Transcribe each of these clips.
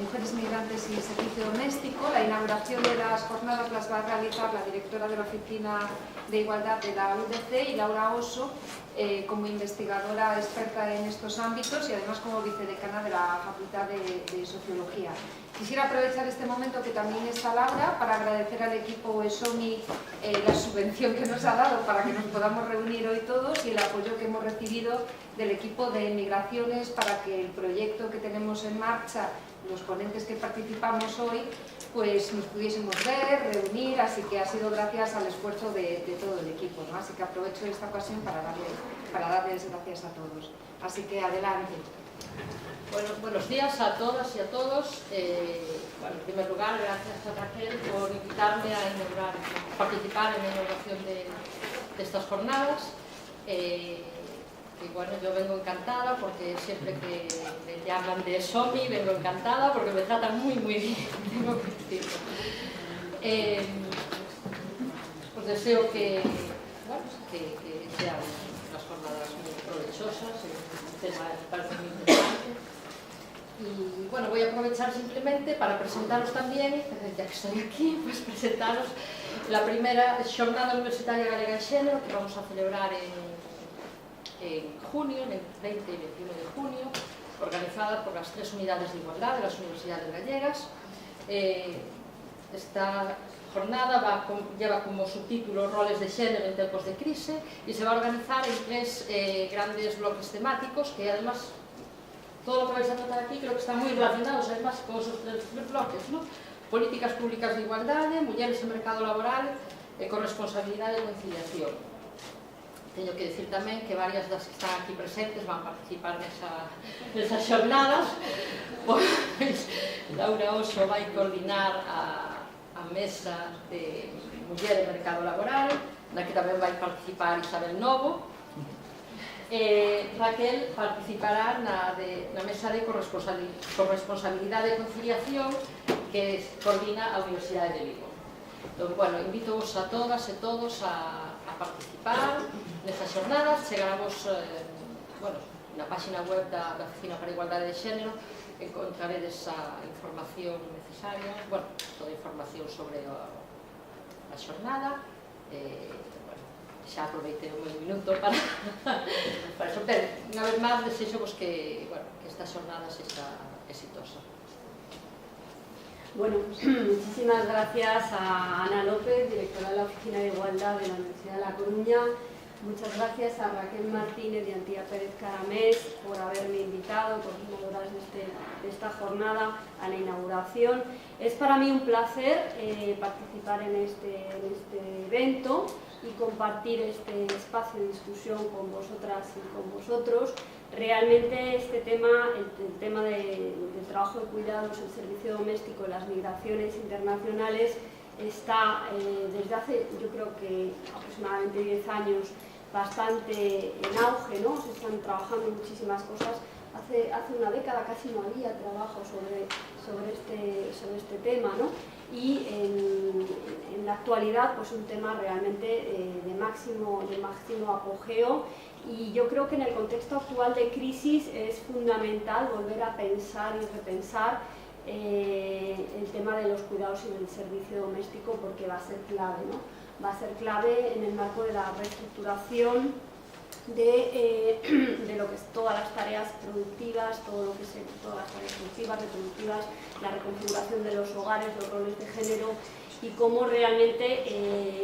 Mujeres migrantes y servicio doméstico. La inauguración de las jornadas las va a realizar la directora de la Oficina de Igualdad de la UDC y Laura Oso, como investigadora experta en estos ámbitos y además como vicedecana de la Facultad de Sociología. Quisiera aprovechar este momento que también está Laura para agradecer al equipo ESOMI la subvención que nos ha dado para que nos podamos reunir hoy todos y el apoyo que hemos recibido del equipo de Migraciones para que el proyecto que tenemos en marcha, los ponentes que participamos hoy, pues nos pudiésemos ver, reunir, así que ha sido gracias al esfuerzo de todo el equipo, ¿no? Así que aprovecho esta ocasión para darles gracias a todos. Así que adelante. Bueno, buenos días a todas y a todos. Bueno, en primer lugar, gracias a Raquel por invitarme a participar en la inauguración de estas jornadas. Y bueno, yo vengo encantada porque siempre que me llaman de SOMI vengo encantada porque me tratan muy bien, tengo que decirlo. Os deseo que sean unas jornadas muy provechosas, el tema me parece muy interesante. Y bueno, voy a aprovechar simplemente para presentaros también, ya que estoy aquí, pues presentaros la primera Xornada Universitaria Galega en Xénero que vamos a celebrar en junio, en el 20 y 21 de junio, organizada por las 3 unidades de igualdad de las universidades gallegas. Esta jornada lleva como subtítulo Roles de xénero en tempos de crise y se va a organizar en 3 grandes bloques temáticos que además todo lo que vais a tratar aquí creo que están muy relacionados además con esos 3 bloques, ¿no? Políticas públicas de igualdade, mulleres en mercado laboral e corresponsabilidade e conciliación. Teño que decir tamén que varias das que están aquí presentes van a participar nesas xornadas, pois Laura Oso vai coordinar a mesa de Muller e Mercado Laboral, na que tamén vai participar Isabel Novo. Raquel participará na mesa de corresponsabilidade e conciliación que coordina a Universidade de Vigo. Entón, bueno, invito-vos a todas e todos a participar nesas xornadas. Chegaremos, bueno, na página web da Oficina para a Igualdade de Xénero encontraredes a información necesaria, bueno, toda a información sobre a xornada. Bueno, xa aproveitei un minuto para eso, pero unha vez máis desexo que esta xornada sexa exitosa. Bueno, muchísimas gracias a Ana López, directora de la Oficina de Igualdad de la Universidad de La Coruña. Muchas gracias a Raquel Martínez y Antía Pérez Caramés por haberme invitado, coordinadoras de esta jornada, a la inauguración. Es para mí un placer participar en este evento y compartir este espacio de discusión con vosotras y con vosotros. Realmente este tema, el tema del trabajo de cuidados, el servicio doméstico, las migraciones internacionales, está desde hace, yo creo que aproximadamente 10 años, bastante en auge, ¿no? Se están trabajando muchísimas cosas. Hace una década casi no había trabajo sobre este tema, ¿no? Y en la actualidad, pues un tema realmente de máximo apogeo. Y yo creo que en el contexto actual de crisis es fundamental volver a pensar y repensar el tema de los cuidados y del servicio doméstico, porque va a ser clave, ¿no? Va a ser clave en el marco de la reestructuración de lo que es todas las tareas productivas, todas las tareas productivas, reproductivas, la reconfiguración de los hogares, los roles de género y cómo realmente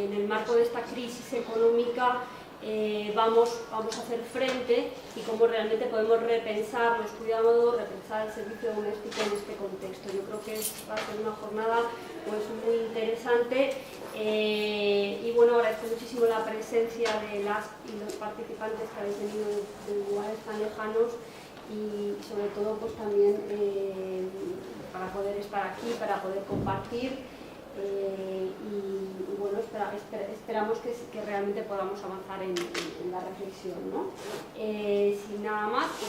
en el marco de esta crisis económica vamos a hacer frente y cómo realmente podemos repensar los cuidados, repensar el servicio doméstico en este contexto. Yo creo que va a ser una jornada pues muy interesante y bueno, agradezco muchísimo la presencia de las y los participantes que habéis venido de lugares tan lejanos y sobre todo pues también para poder estar aquí, para poder compartir y bueno, esperamos que realmente podamos avanzar en la reflexión, ¿no? Sin nada más, pues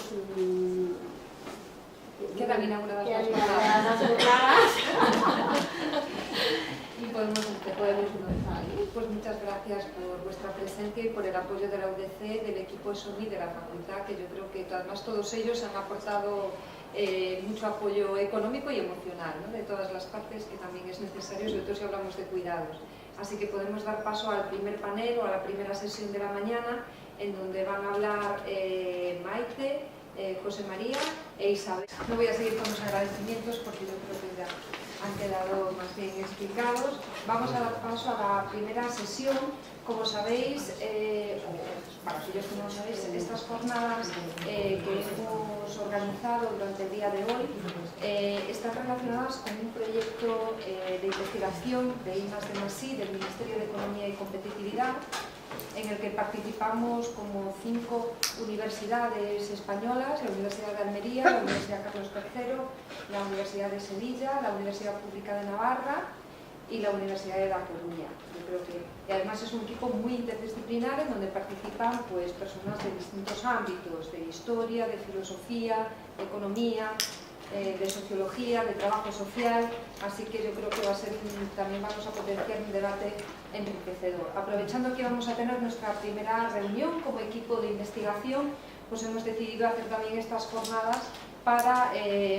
quedan inauguradas las jornadas y podemos empezar. Pues muchas gracias por vuestra presencia y por el apoyo de la UDC, del equipo SOMI, de la facultad, que yo creo que además todos ellos han aportado mucho apoyo económico y emocional, ¿no? De todas las partes, que también es necesario, sobre todo si hablamos de cuidados. Así que podemos dar paso al primer panel o a la primera sesión de la mañana, en donde van a hablar Maite, José María e Isabel. No voy a seguir con los agradecimientos porque yo creo que ya han quedado más bien explicados. Vamos a dar paso a la primera sesión. Como sabéis, para aquellos que no lo sabéis, estas jornadas que hemos organizado durante el día de hoy están relacionadas con un proyecto de investigación de I+D+I del Ministerio de Economía y Competitividad, en el que participamos como 5 universidades españolas: la Universidad de Almería, la Universidad Carlos III, la Universidad de Sevilla, la Universidad Pública de Navarra y la Universidad de La Coruña. Yo creo que además es un equipo muy interdisciplinar en donde participan pues personas de distintos ámbitos, de historia, de filosofía, de economía, de sociología, de trabajo social, así que yo creo que también vamos a potenciar un debate enriquecedor. Aprovechando que vamos a tener nuestra primera reunión como equipo de investigación, pues hemos decidido hacer también estas jornadas para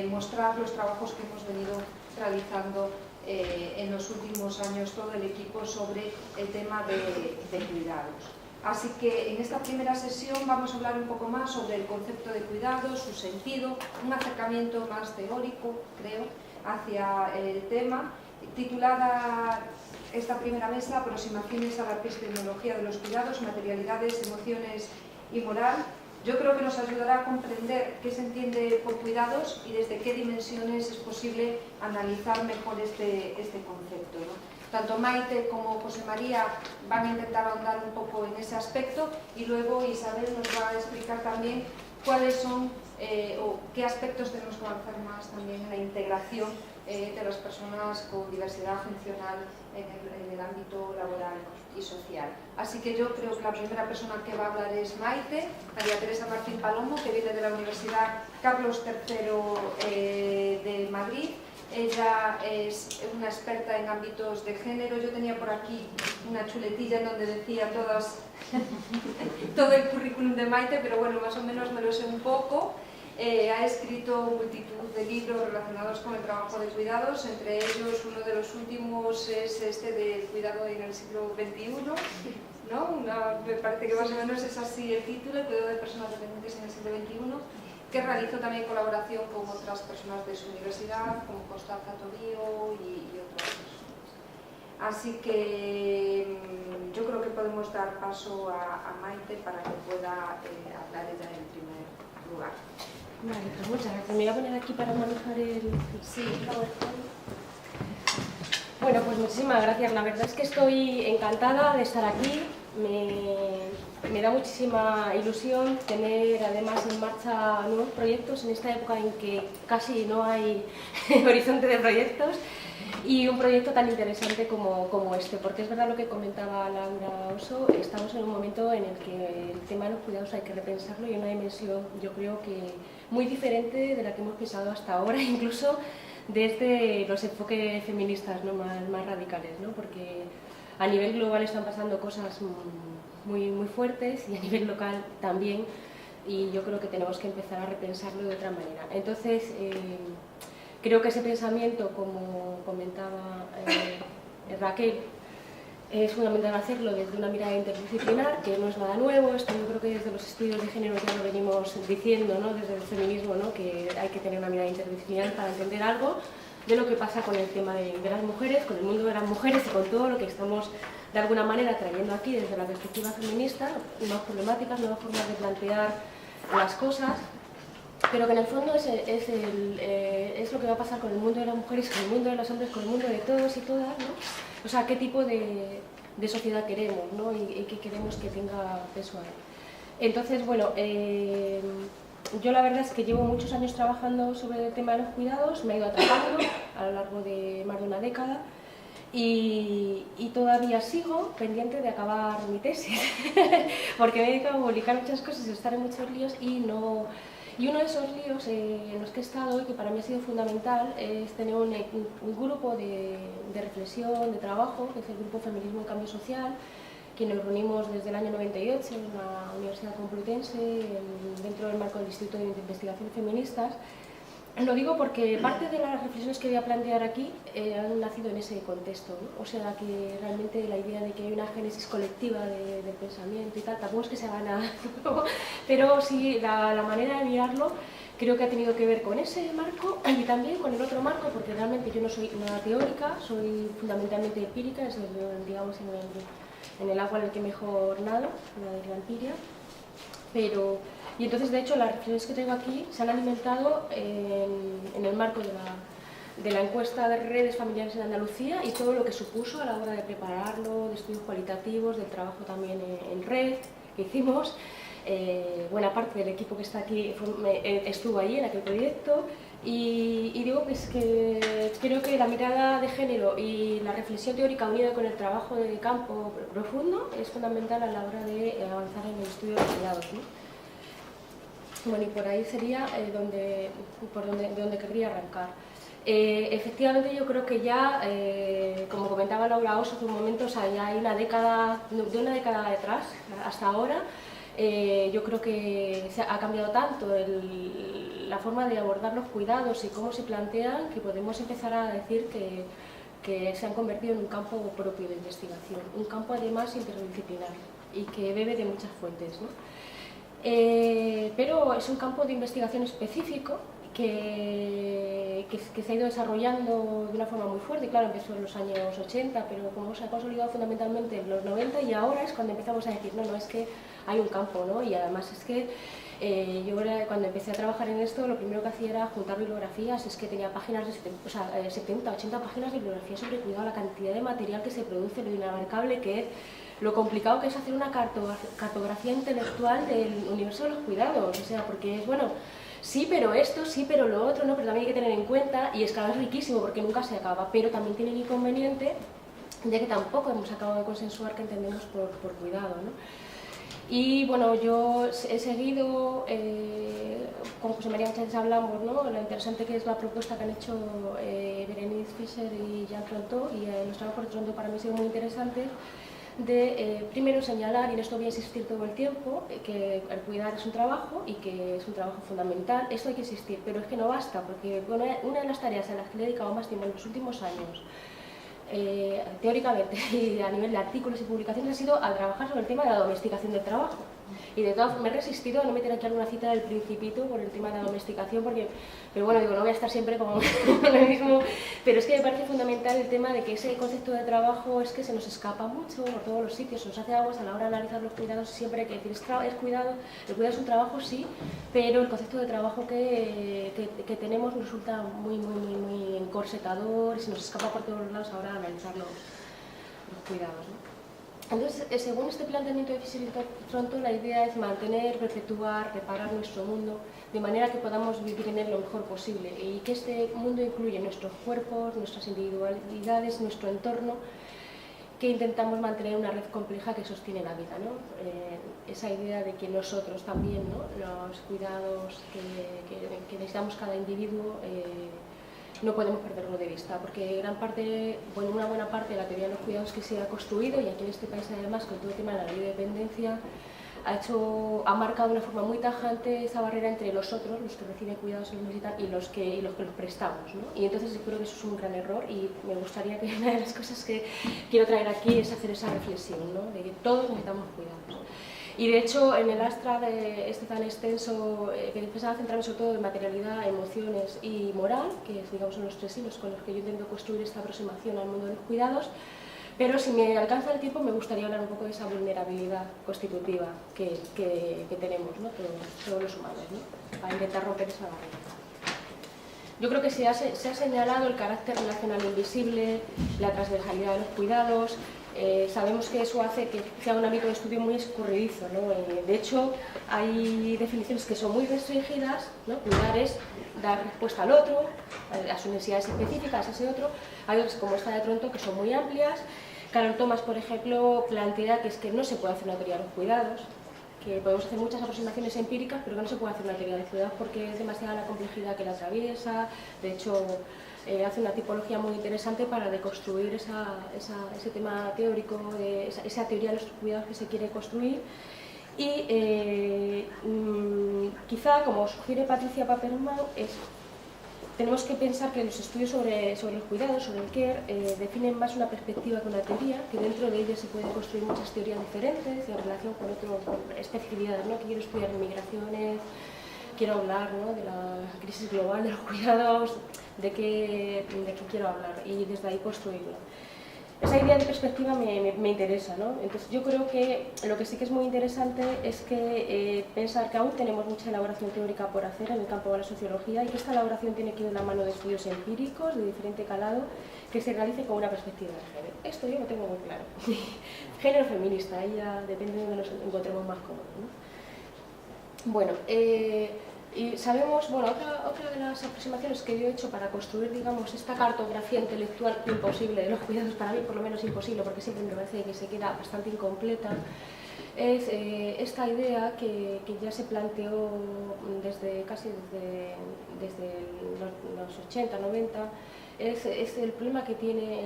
mostrar los trabajos que hemos venido realizando en los últimos años todo el equipo sobre el tema de cuidados. Así que en esta primera sesión vamos a hablar un poco más sobre el concepto de cuidado, su sentido, un acercamiento más teórico, creo, hacia el tema, titulada esta primera mesa Aproximaciones a la epistemología de los cuidados, materialidades, emociones y moral. Yo creo que nos ayudará a comprender qué se entiende por cuidados y desde qué dimensiones es posible analizar mejor este concepto, ¿no? Tanto Maite como José María van a intentar ahondar un poco en ese aspecto y luego Isabel nos va a explicar también cuáles son o qué aspectos tenemos que avanzar más también en la integración de las personas con diversidad funcional en el ámbito laboral y social. Así que yo creo que la primera persona que va a hablar es Maite, María Teresa Martín Palomo, que viene de la Universidad Carlos III de Madrid. Ella es una experta en ámbitos de género. Yo tenía por aquí una chuletilla en donde decía todo el currículum de Maite, pero bueno, más o menos me lo sé un poco. Ha escrito multitud de libros relacionados con el trabajo de cuidados, entre ellos uno de los últimos es este del cuidado en el siglo XXI, ¿no? Me parece que más o menos es así el título, el cuidado de personas dependientes en el siglo XXI, que realizó también colaboración con otras personas de su universidad, como Constanza Tobío y otras personas. Así que yo creo que podemos dar paso a Maite para que pueda hablar ella en primer lugar. Vale, pues muchas gracias. Me voy a poner aquí para manejar el... Sí, Bueno, pues muchísimas gracias. La verdad es que estoy encantada de estar aquí. Me da muchísima ilusión tener además en marcha nuevos proyectos en esta época en que casi no hay horizonte de proyectos, y un proyecto tan interesante como este, porque es verdad lo que comentaba Laura Oso, estamos en un momento en el que el tema de los cuidados hay que repensarlo y en una dimensión, yo creo que muy diferente de la que hemos pensado hasta ahora, incluso desde los enfoques feministas, ¿no? más radicales, ¿no? Porque a nivel global están pasando cosas muy fuertes y a nivel local también, y yo creo que tenemos que empezar a repensarlo de otra manera. Entonces, creo que ese pensamiento, como comentaba Raquel, es fundamental hacerlo desde una mirada interdisciplinar, que no es nada nuevo. Esto yo creo que desde los estudios de género ya lo venimos diciendo, ¿no? Desde el feminismo, ¿no? Que hay que tener una mirada interdisciplinar para entender algo de lo que pasa con el tema de las mujeres, con el mundo de las mujeres y con todo lo que estamos de alguna manera trayendo aquí desde la perspectiva feminista, nuevas problemáticas, nuevas formas de plantear las cosas, pero que en el fondo es lo que va a pasar con el mundo de las mujeres, con el mundo de los hombres, con el mundo de todos y todas, ¿no? O sea, qué tipo de sociedad queremos, ¿no? Y qué queremos que tenga peso ahí. Entonces, bueno, yo la verdad es que llevo muchos años trabajando sobre el tema de los cuidados, me he ido atrapando a lo largo de más de una década y todavía sigo pendiente de acabar mi tesis, porque me he dedicado a publicar muchas cosas y estar en muchos líos y uno de esos líos en los que he estado y que para mí ha sido fundamental es tener un grupo de reflexión, de trabajo, que es el Grupo Feminismo y Cambio Social, que nos reunimos desde el año 98 en la Universidad Complutense, dentro del marco del Instituto de Investigaciones Feministas. Lo digo porque parte de las reflexiones que voy a plantear aquí han nacido en ese contexto, ¿no? O sea, que realmente la idea de que hay una génesis colectiva del pensamiento y tal, tampoco es que se haga nada nuevo, pero sí la manera de mirarlo creo que ha tenido que ver con ese marco y también con el otro marco, porque realmente yo no soy nada teórica, soy fundamentalmente empírica, es digamos en el agua en el que mejor nado, la empiria, y entonces, de hecho, las reflexiones que tengo aquí se han alimentado en el marco de la encuesta de redes familiares en Andalucía y todo lo que supuso a la hora de prepararlo, de estudios cualitativos, del trabajo también en red que hicimos. Buena parte del equipo que está aquí estuvo ahí en aquel proyecto y digo pues que creo que la mirada de género y la reflexión teórica unida con el trabajo de campo profundo es fundamental a la hora de avanzar en el estudio de los cuidados, ¿no? Bueno, y por ahí sería de donde querría arrancar. Efectivamente, yo creo que ya, como comentaba Laura Oso hace un momento, o sea, ya hay una década, de una década detrás hasta ahora, yo creo que ha cambiado tanto la forma de abordar los cuidados y cómo se plantean que podemos empezar a decir que se han convertido en un campo propio de investigación, un campo además interdisciplinar y que bebe de muchas fuentes, ¿no? Pero es un campo de investigación específico que se ha ido desarrollando de una forma muy fuerte. Claro, empezó en los años 80, pero como se ha consolidado fundamentalmente en los 90 y ahora es cuando empezamos a decir, no, es que hay un campo, ¿no? Y además es que yo cuando empecé a trabajar en esto, lo primero que hacía era juntar bibliografías, es que tenía páginas de 70, 80 páginas de bibliografía sobre cuidado, la cantidad de material que se produce, lo inabarcable que es, lo complicado que es hacer una cartografía intelectual del universo de los cuidados, o sea, porque es, bueno, sí, pero esto, sí, pero lo otro, no, pero también hay que tener en cuenta, y es que es riquísimo porque nunca se acaba, pero también tiene el inconveniente de que tampoco hemos acabado de consensuar qué entendemos por cuidado, ¿no? Y bueno, yo he seguido, con José María Sánchez hablamos, ¿no? Lo interesante que es la propuesta que han hecho Berenice Fischer y Jean Frontó, y los trabajos de Frontó para mí han sido muy interesantes, de primero señalar, y en esto voy a insistir todo el tiempo, que el cuidar es un trabajo y que es un trabajo fundamental. Esto hay que insistir, pero es que no basta, porque bueno, una de las tareas a las que le he dedicado más tiempo en los últimos años, teóricamente y a nivel de artículos y publicaciones, ha sido a trabajar sobre el tema de la domesticación del trabajo. Y de todas me he resistido a no meter aquí alguna cita del Principito por el tema de la domesticación, pero bueno, digo, no voy a estar siempre con lo mismo, pero es que me parece fundamental el tema de que ese concepto de trabajo es que se nos escapa mucho por todos los sitios, se nos hace aguas a la hora de analizar los cuidados, siempre hay que decir, es cuidado, el cuidado es un trabajo, sí, pero el concepto de trabajo que tenemos nos resulta muy encorsetador y se nos escapa por todos los lados a la hora de analizar los cuidados, ¿no? Entonces, según este planteamiento de Fischer y Frontó, la idea es mantener, perpetuar, reparar nuestro mundo de manera que podamos vivir en él lo mejor posible y que este mundo incluye nuestros cuerpos, nuestras individualidades, nuestro entorno, que intentamos mantener una red compleja que sostiene la vida, ¿no? Esa idea de que nosotros también, ¿no? Los cuidados que necesitamos cada individuo, no podemos perderlo de vista, porque una buena parte de la teoría de los cuidados que se ha construido, y aquí en este país además con todo el tema de la ley de dependencia, ha marcado de una forma muy tajante esa barrera entre los otros, los que reciben cuidados y los necesitan, y los que los prestamos, ¿no? Y entonces yo creo que eso es un gran error y me gustaría que una de las cosas que quiero traer aquí es hacer esa reflexión, ¿no? De que todos necesitamos cuidados. Y de hecho, en el Astra este tan extenso, que empezaba a centrarme sobre todo en materialidad, emociones y moral, que digamos, son los tres hilos con los que yo intento construir esta aproximación al mundo de los cuidados, pero si me alcanza el tiempo me gustaría hablar un poco de esa vulnerabilidad constitutiva que tenemos, ¿no? todos los humanos, ¿no? Para intentar romper esa barrera. Yo creo que se ha señalado el carácter relacional invisible, la transversalidad de los cuidados, sabemos que eso hace que sea un ámbito de estudio muy escurridizo, ¿no? De hecho, hay definiciones que son muy restringidas, ¿no? Cuidar es dar respuesta al otro, a las necesidades específicas, a ese otro. Hay otras, como esta de Tronto, que son muy amplias. Carol Thomas, por ejemplo, plantea que es que no se puede hacer una teoría de los cuidados, que podemos hacer muchas aproximaciones empíricas, pero que no se puede hacer una teoría de cuidados porque es demasiada la complejidad que la atraviesa. De hecho, hace una tipología muy interesante para deconstruir ese tema teórico, esa teoría de los cuidados que se quiere construir. Y quizá, como sugiere Patricia Paperman, tenemos que pensar que los estudios sobre los cuidados, sobre el care, definen más una perspectiva que una teoría, que dentro de ella se pueden construir muchas teorías diferentes en relación con especificidades, ¿no? Que quiero estudiar migraciones, quiero hablar, ¿no? De la crisis global de los cuidados, de qué quiero hablar y desde ahí construirlo. Esa idea de perspectiva me interesa, ¿no? Entonces yo creo que lo que sí que es muy interesante es que pensar que aún tenemos mucha elaboración teórica por hacer en el campo de la sociología y que esta elaboración tiene que ir de la mano de estudios empíricos de diferente calado que se realice con una perspectiva de género. Esto yo lo tengo muy claro. Género feminista, ahí ya depende de donde nos encontremos más cómodos, ¿no? Bueno, y sabemos, bueno, otra de las aproximaciones que yo he hecho para construir, digamos, esta cartografía intelectual imposible de los cuidados, para mí por lo menos imposible, porque siempre me parece que se queda bastante incompleta, es esta idea que ya se planteó desde los 80, 90, es el problema que tiene,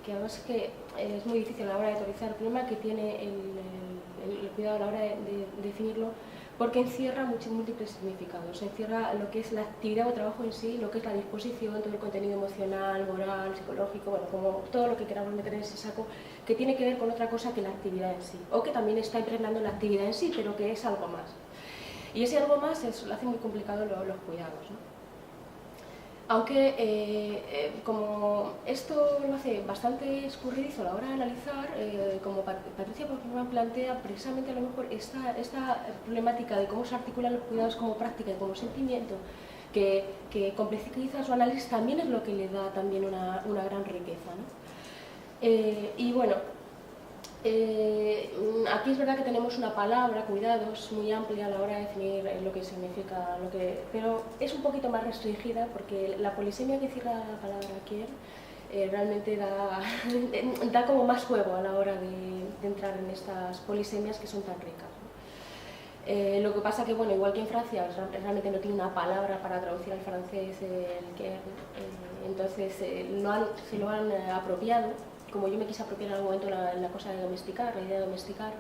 que además que es muy difícil a la hora de teorizar, el problema que tiene el cuidado a la hora de definirlo, porque encierra múltiples significados, encierra lo que es la actividad o trabajo en sí, lo que es la disposición, todo el contenido emocional, moral, psicológico, bueno, como todo lo que queramos meter en ese saco, que tiene que ver con otra cosa que la actividad en sí, o que también está impregnando la actividad en sí, pero que es algo más. Y ese algo más lo hace muy complicado los cuidados, ¿no? Aunque, como esto lo hace bastante escurridizo a la hora de analizar, como Patricia Paperman plantea, precisamente a lo mejor esta problemática de cómo se articulan los cuidados como práctica y como sentimiento, que complejiza su análisis, también es lo que le da también una gran riqueza, ¿no? Y bueno, aquí es verdad que tenemos una palabra, cuidados, muy amplia a la hora de definir lo que significa, pero es un poquito más restringida porque la polisemia que cierra la palabra care realmente da como más juego a la hora de entrar en estas polisemias que son tan ricas, ¿no? Lo que pasa que, bueno, igual que en Francia, realmente no tiene una palabra para traducir al francés el care, entonces se lo han apropiado, como yo me quise apropiar en algún momento la cosa de domesticar, la idea de domesticar,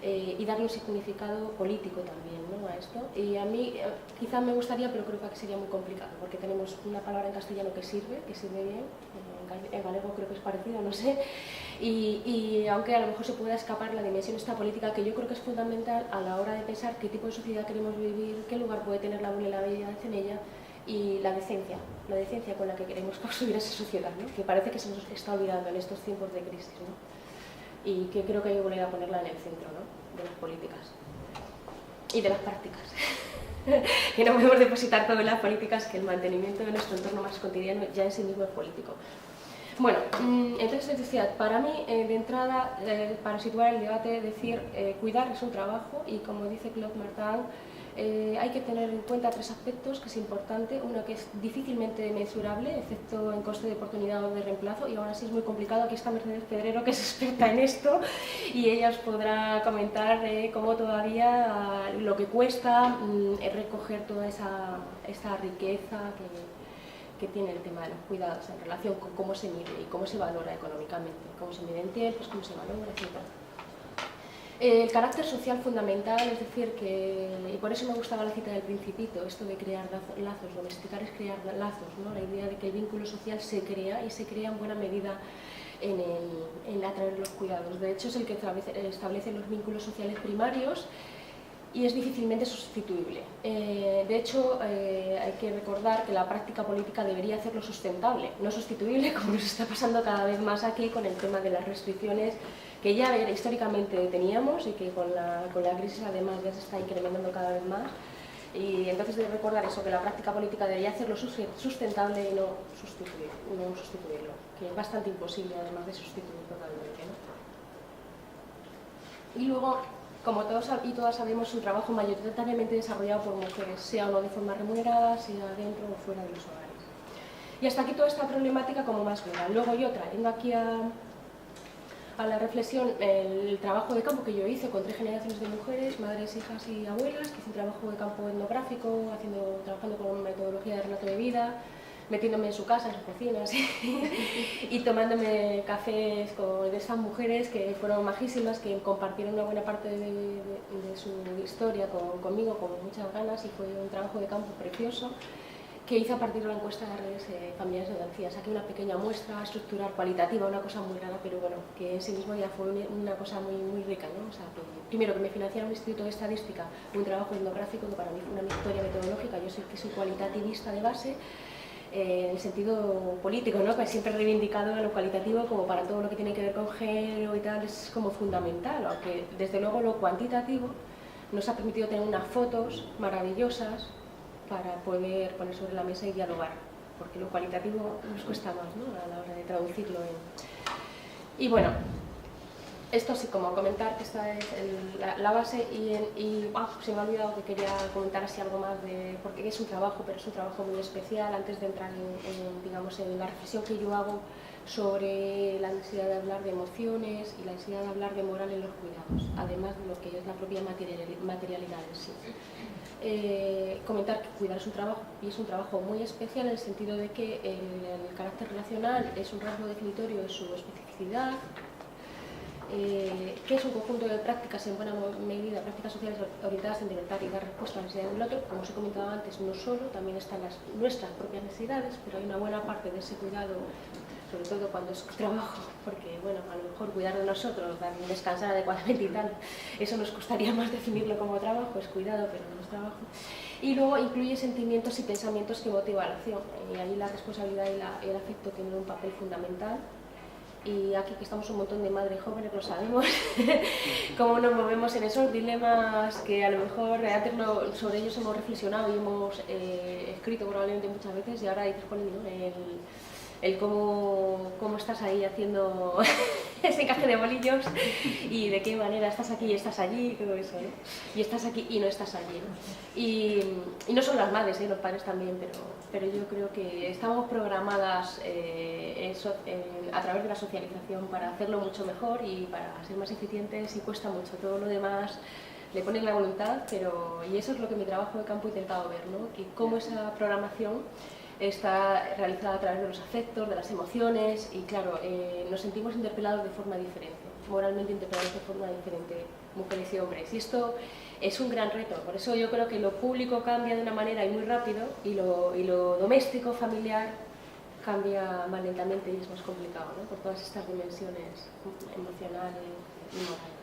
y darle un significado político también, ¿no? A esto. Y a mí quizá me gustaría, pero creo que sería muy complicado, porque tenemos una palabra en castellano que sirve bien, en galego creo que es parecido, no sé, y aunque a lo mejor se pueda escapar la dimensión esta política, que yo creo que es fundamental a la hora de pensar qué tipo de sociedad queremos vivir, qué lugar puede tener la vulnerabilidad en ella, y la decencia con la que queremos construir esa sociedad, ¿no? Que parece que se nos está olvidando en estos tiempos de crisis, ¿no? Y que creo que hay que volver a ponerla en el centro, ¿no? De las políticas y de las prácticas. Que no podemos depositar todo en las políticas, que el mantenimiento de nuestro entorno más cotidiano ya en sí mismo es político. Bueno, entonces les decía, para mí, de entrada, para situar el debate, decir cuidar es un trabajo y, como dice Claude Martin, hay que tener en cuenta tres aspectos que es importante. Uno, que es difícilmente mensurable, excepto en coste de oportunidad o de reemplazo, y aún así es muy complicado. Aquí está Mercedes Pedrero, que es experta en esto, y ella os podrá comentar cómo todavía lo que cuesta recoger toda esa riqueza que tiene el tema de los cuidados en relación con cómo se mide y cómo se valora económicamente, cómo se mide en tiempos, cómo se valora, etc. El carácter social fundamental, es decir, y por eso me gustaba la cita del Principito, esto de crear lazos, domesticar es crear lazos, ¿no? La idea de que el vínculo social se crea y se crea en buena medida en a través de los cuidados. De hecho, es el que establece los vínculos sociales primarios y es difícilmente sustituible. De hecho, hay que recordar que la práctica política debería hacerlo sustentable, no sustituible, como nos está pasando cada vez más aquí con el tema de las restricciones que ya históricamente teníamos y que con la crisis además ya se está incrementando cada vez más. Y entonces de recordar eso, que la práctica política debería hacerlo sustentable y no sustituirlo, que es bastante imposible además de sustituir totalmente, ¿no? Y luego, como todos y todas sabemos, su trabajo mayoritariamente desarrollado por mujeres, sea o no de forma remunerada, sea dentro o fuera de los hogares. Y hasta aquí toda esta problemática como más global. Luego yo trayendo aquí a la reflexión el trabajo de campo que yo hice con 3 generaciones de mujeres, madres, hijas y abuelas, que hice un trabajo de campo etnográfico, trabajando con metodología de relato de vida, metiéndome en su casa, en sus cocinas y tomándome cafés de esas mujeres que fueron majísimas, que compartieron una buena parte de su historia conmigo con muchas ganas, y fue un trabajo de campo precioso que hice a partir de la encuesta de redes familiares de Andalucía. Saqué una pequeña muestra estructural, cualitativa, una cosa muy rara, pero bueno, que en sí mismo ya fue una cosa muy, muy rica, ¿no? O sea, primero que me financiara un instituto de estadística, un trabajo etnográfico que para mí fue una victoria metodológica. Yo sé que soy cualitativista de base, en el sentido político, ¿no? Que siempre he reivindicado lo cualitativo como para todo lo que tiene que ver con género y tal, es como fundamental, aunque desde luego lo cuantitativo nos ha permitido tener unas fotos maravillosas para poder poner sobre la mesa y dialogar, porque lo cualitativo nos cuesta más, ¿no? A la hora de traducirlo Y bueno, esto sí, como comentar que esta es la base se me ha olvidado que quería comentar así algo más porque es un trabajo, pero es un trabajo muy especial antes de entrar digamos, en la reflexión que yo hago sobre la necesidad de hablar de emociones y la necesidad de hablar de moral en los cuidados, además de lo que es la propia materialidad en sí. Comentar que cuidar es un trabajo, y es un trabajo muy especial en el sentido de que el carácter relacional es un rasgo definitorio de su especificidad, que es un conjunto de prácticas en buena medida, prácticas sociales orientadas en detectar y dar respuesta a la necesidad del otro. Como os he comentado antes, no solo, también están nuestras propias necesidades, pero hay una buena parte de ese cuidado, sobre todo cuando es trabajo, porque bueno, a lo mejor cuidar de nosotros, descansar adecuadamente y tal, eso nos costaría más definirlo como trabajo, es cuidado, pero no es trabajo. Y luego incluye sentimientos y pensamientos que motivan la acción, y ahí la responsabilidad y el afecto tienen un papel fundamental. Y aquí que estamos un montón de madres jóvenes lo sabemos, cómo nos movemos en esos dilemas que a lo mejor antes sobre ellos hemos reflexionado y hemos escrito probablemente muchas veces, y ahora dices, el cómo estás ahí haciendo ese encaje de bolillos y de qué manera estás aquí y estás allí y todo eso, ¿no? Y estás aquí y no estás allí, ¿no? Y no son las madres, los padres también, pero yo creo que estamos programadas a través de la socialización para hacerlo mucho mejor y para ser más eficientes, y cuesta mucho. Todo lo demás le ponen la voluntad, y eso es lo que mi trabajo de campo ha intentado ver, ¿no? Que cómo esa programación está realizada a través de los afectos, de las emociones, y claro, nos sentimos interpelados de forma diferente, moralmente interpelados de forma diferente, mujeres y hombres. Y esto es un gran reto, por eso yo creo que lo público cambia de una manera y muy rápido, y lo doméstico, familiar, cambia más lentamente y es más complicado, ¿no? Por todas estas dimensiones emocionales y morales.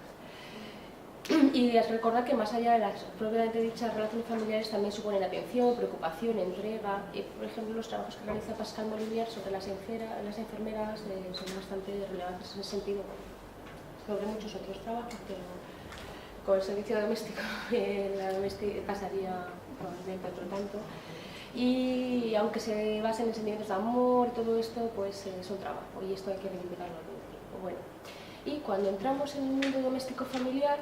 Y es recordar que más allá de las propiamente dichas relaciones familiares también suponen atención, preocupación, entrega. Por ejemplo, los trabajos que realiza Pascal Molinier sobre las enfermeras son bastante relevantes en ese sentido, sobre muchos otros trabajos, pero con el servicio doméstico pasaría probablemente otro tanto. Y aunque se basen en sentimientos de amor y todo esto, pues es un trabajo, y esto hay que reivindicarlo al mismo tiempo. Bueno, y cuando entramos en el mundo doméstico familiar,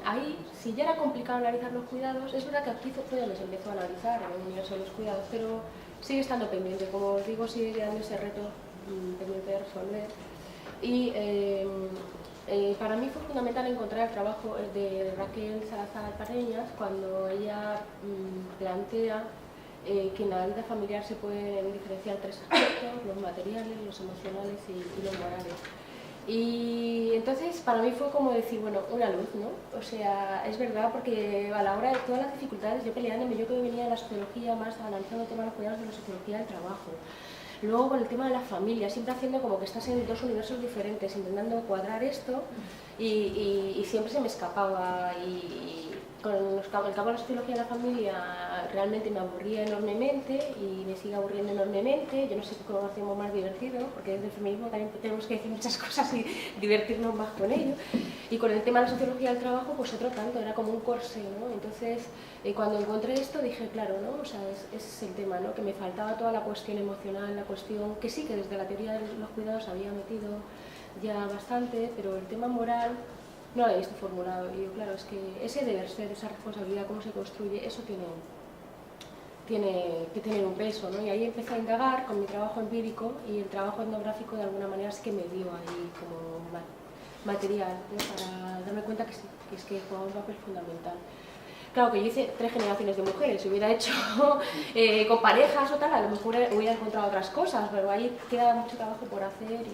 ahí, si ya era complicado analizar los cuidados, es verdad que aquí todavía se empezó a analizar en el universo de los cuidados, pero sigue estando pendiente, como os digo, sigue quedando ese reto pendiente de resolver. Y para mí fue fundamental encontrar el trabajo de Raquel Salazar Pareñas, cuando ella plantea que en la vida familiar se pueden diferenciar 3 aspectos: los materiales, los emocionales y los morales. Y entonces para mí fue como decir, bueno, una luz, ¿no? O sea, es verdad, porque a la hora de todas las dificultades, yo peleándome, yo que venía de la sociología, más analizando el tema de los cuidados de la sociología del trabajo, luego con el tema de la familia, siempre haciendo como que estás en 2 universos diferentes, intentando cuadrar esto, y siempre se me escapaba, el campo de la sociología de la familia realmente me aburría enormemente y me sigue aburriendo enormemente. Yo no sé cómo hacemos más divertido, porque desde el feminismo también tenemos que decir muchas cosas y divertirnos más con ello. Y con el tema de la sociología del trabajo, pues otro tanto, era como un corsé, ¿no? Entonces, cuando encontré esto dije, claro, ¿no? O sea, ese es el tema, ¿no? Que me faltaba toda la cuestión emocional, la cuestión que sí, que desde la teoría de los cuidados había metido ya bastante, pero el tema moral no lo había visto formulado. Y yo, claro, es que ese deber ser, esa responsabilidad, cómo se construye, eso tiene que tener un peso, ¿no? Y ahí empecé a indagar con mi trabajo empírico, y el trabajo etnográfico de alguna manera sí que me dio ahí como material, ¿no? Para darme cuenta que sí, que es que juega un papel fundamental. Claro, que yo hice 3 generaciones de mujeres, si hubiera hecho con parejas o tal, a lo mejor hubiera encontrado otras cosas, pero ahí queda mucho trabajo por hacer.